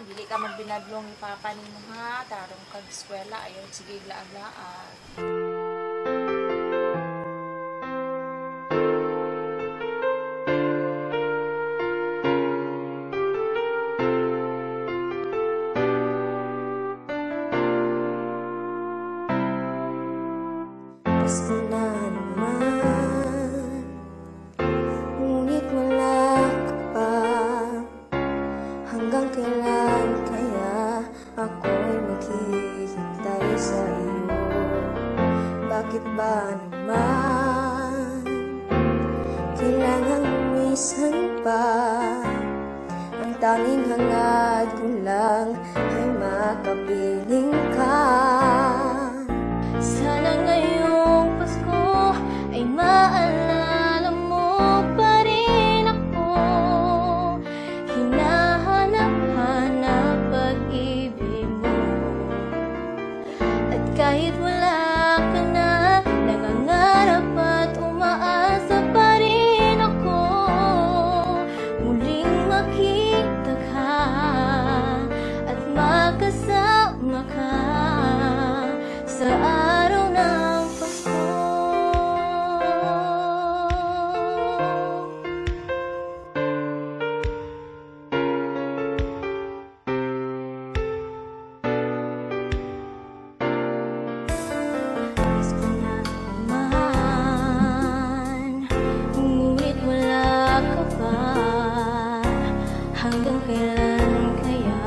dili ka magbinadlong ni papa nimo ha, tarong kag eskwela ayo sige laag-laag. Gusto na naman, ngunit wala ka pa. Hanggang kailan kaya ako'y maghihintay sa iyo? Bakit ba naman kailangan minsan pa? Ang tanging hangad ko lang ay makapiling ka. Sana ngayong Pasko ay maalala mo pa rin ako. Hinahanap-hanap pag-ibig mo. At kahit wala ka na, nangangarap at umaasa pa rin ako. Muling makita ka at makasama ka sa araw ng Pasko. Gusto na naman, ngunit wala ka pa. Hanggang kailan kaya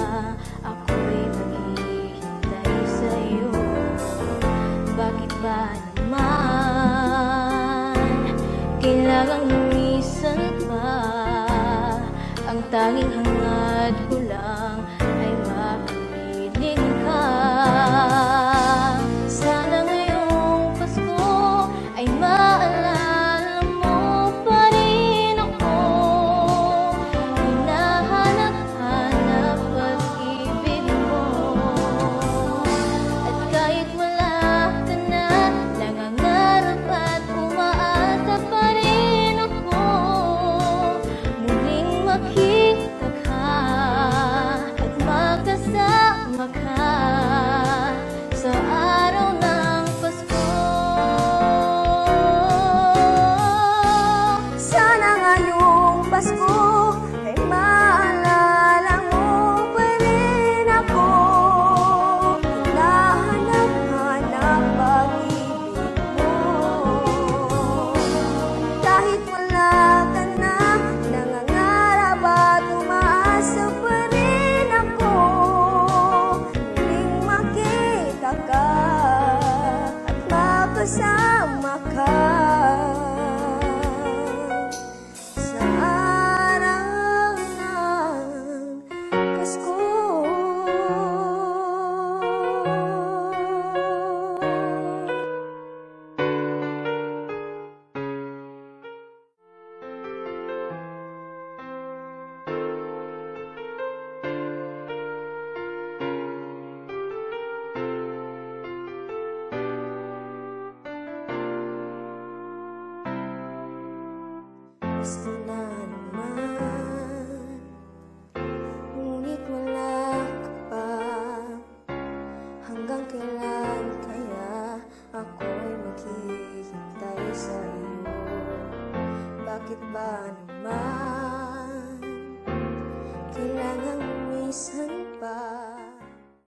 ako'y maghihintay sa iyo? Bakit ba naman kailangang lumisan pa? Ang tanging hangad ko lang ay makapiling ka. Sana ngayong Pasko ay maalala mo pa rin ako. Hinahanap-hanap pag-ibig mo. At kahit wala ka na, nangangarap at umaasa pa rin ako. Muling makita ka at makasama ka sa araw ng Pasko. Sana ngayong Pasko ay maalala mo pa rin ako. Hinahanap-hanap pag-ibig mo. Kahit wala ka na, nangangarap at umaasa pa rin ako. Muling makita ka at makasama ka sa araw ng Pasko. Gusto na naman, ngunit wala